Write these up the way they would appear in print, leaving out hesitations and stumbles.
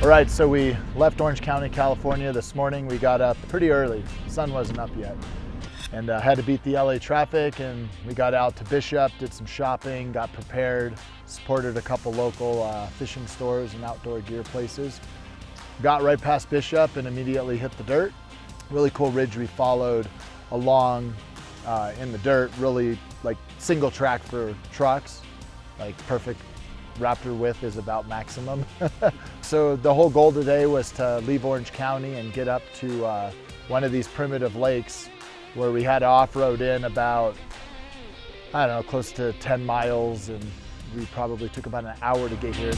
All right, so we left Orange County, California this morning. We got up pretty early. The sun wasn't up yet. And had to beat the LA traffic, and we got out to Bishop, did some shopping, got prepared, supported a couple local fishing stores and outdoor gear places. Got right past Bishop and immediately hit the dirt. Really cool ridge we followed along in the dirt, really like single track for trucks, like perfect. Raptor width is about maximum. So the whole goal today was to leave Orange County and get up to one of these primitive lakes where we had to off-road in about, I don't know, close to 10 miles, and we probably took about an hour to get here.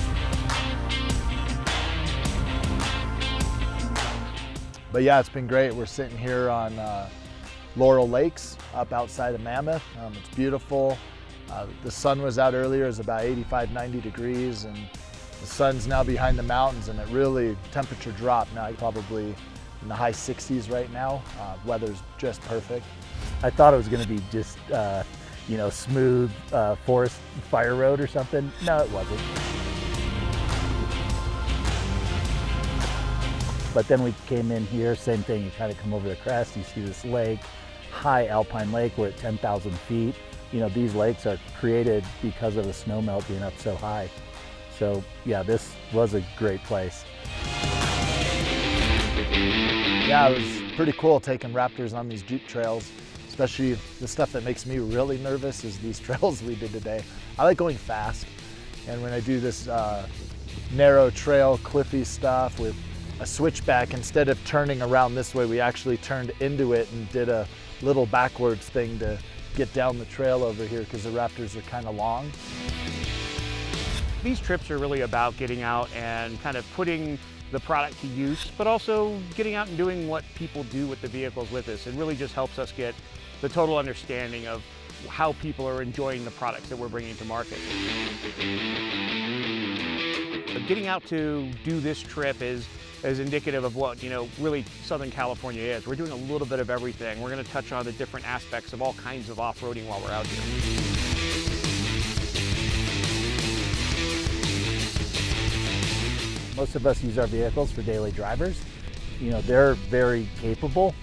But yeah, it's been great. We're sitting here on Laurel Lakes up outside of Mammoth. It's beautiful. The sun was out earlier, it was about 85, 90 degrees, and the sun's now behind the mountains, and it really, temperature dropped. Now probably in the high 60s right now. Weather's just perfect. I thought it was going to be just, smooth forest fire road or something. No, it wasn't. But then we came in here, same thing, you kind of come over the crest, you see this lake, high Alpine lake, we're at 10,000 feet. You know, these lakes are created because of the snow melt being up so high. So yeah, this was a great place. Yeah, it was pretty cool taking Raptors on these Jeep trails, especially the stuff that makes me really nervous is these trails we did today. I like going fast, and when I do this narrow trail, cliffy stuff with a switchback, instead of turning around this way, we actually turned into it and did a little backwards thing to get down the trail over here because the Raptors are kind of long. These trips are really about getting out and kind of putting the product to use, but also getting out and doing what people do with the vehicles with us. It really just helps us get the total understanding of how people are enjoying the products that we're bringing to market. Getting out to do this trip is indicative of what, really Southern California is. We're doing a little bit of everything. We're going to touch on the different aspects of all kinds of off-roading while we're out here. Most of us use our vehicles for daily drivers. They're very capable.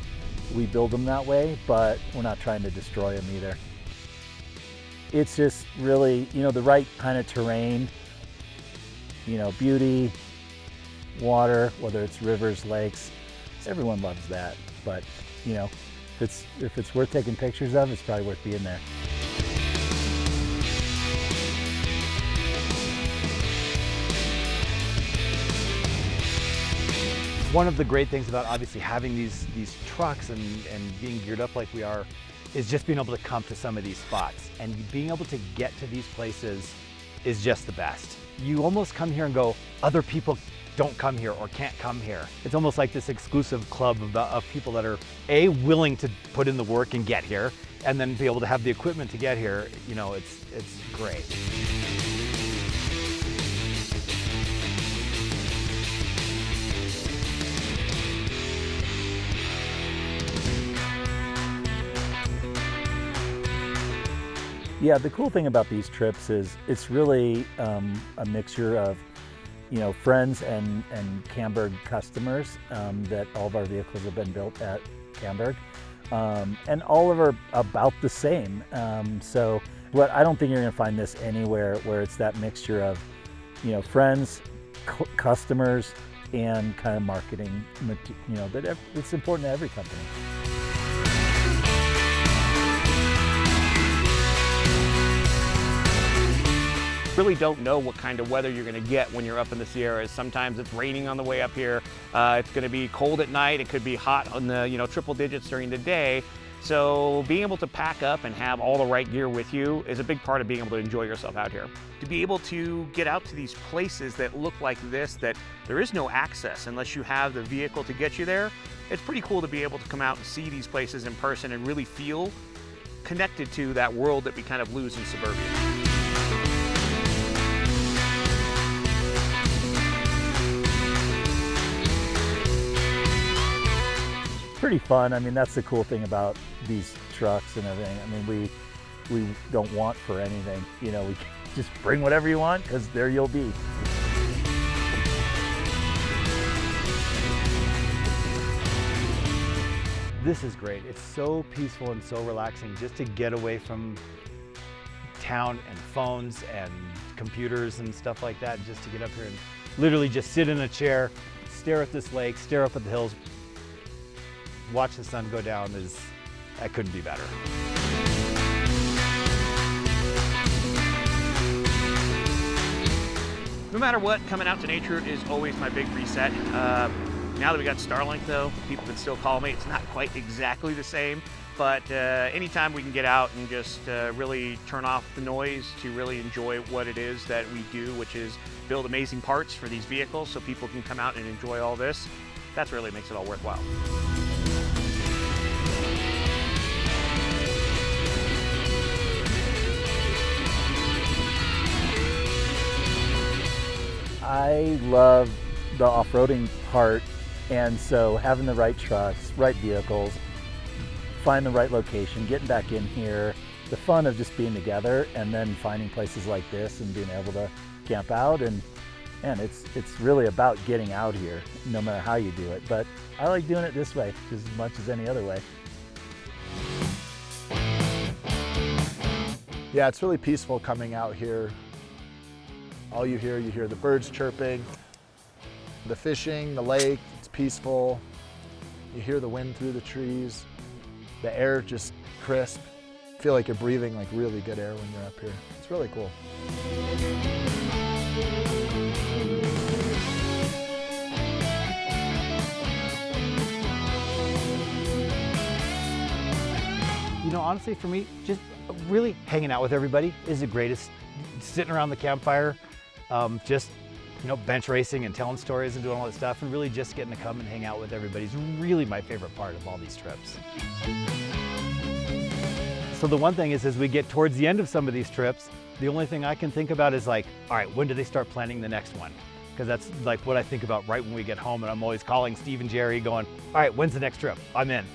We build them that way, but we're not trying to destroy them either. It's just really, the right kind of terrain, beauty, water, whether it's rivers, lakes, everyone loves that. But, if it's worth taking pictures of, it's probably worth being there. One of the great things about obviously having these trucks and being geared up like we are is just being able to come to some of these spots. And being able to get to these places is just the best. You almost come here and go, other people don't come here or can't come here. It's almost like this exclusive club of people that are willing to put in the work and get here, and then be able to have the equipment to get here. It's great. Yeah, the cool thing about these trips is it's really a mixture of friends and Camburg customers that all of our vehicles have been built at Camburg, and all of them are about the same. But I don't think you're going to find this anywhere where it's that mixture of friends, customers, and kind of marketing. That it's important to every company. Really don't know what kind of weather you're going to get when you're up in the Sierras. Sometimes it's raining on the way up here. It's going to be cold at night. It could be hot on the triple digits during the day. So being able to pack up and have all the right gear with you is a big part of being able to enjoy yourself out here. To be able to get out to these places that look like this, that there is no access unless you have the vehicle to get you there, it's pretty cool to be able to come out and see these places in person and really feel connected to that world that we kind of lose in suburbia. Pretty fun. I mean, that's the cool thing about these trucks and everything. I mean, we don't want for anything. We just bring whatever you want, because there you'll be. This is great. It's so peaceful and so relaxing just to get away from town and phones and computers and stuff like that, just to get up here and literally just sit in a chair, stare at this lake, stare up at the hills, watch the sun go down. That couldn't be better. No matter what, coming out to nature is always my big reset. Now that we got Starlink though, people can still call me. It's not quite exactly the same, but anytime we can get out and just really turn off the noise to really enjoy what it is that we do, which is build amazing parts for these vehicles so people can come out and enjoy all this, that's really makes it all worthwhile. I love the off-roading part, and so having the right trucks, right vehicles, find the right location, getting back in here, the fun of just being together, and then finding places like this and being able to camp out, and it's really about getting out here, no matter how you do it. But I like doing it this way just as much as any other way. Yeah, it's really peaceful coming out here. All you hear the birds chirping, the fishing, the lake, it's peaceful. You hear the wind through the trees, the air just crisp. I feel like you're breathing like really good air when you're up here. It's really cool. You know, honestly, for me, just really hanging out with everybody is the greatest. Sitting around the campfire, just, you know, bench racing and telling stories and doing all that stuff, and really just getting to come and hang out with everybody is really my favorite part of all these trips. So the one thing is, as we get towards the end of some of these trips, the only thing I can think about is like, all right, when do they start planning the next one? Because that's like what I think about right when we get home, and I'm always calling Steve and Jerry going, all right, when's the next trip? I'm in.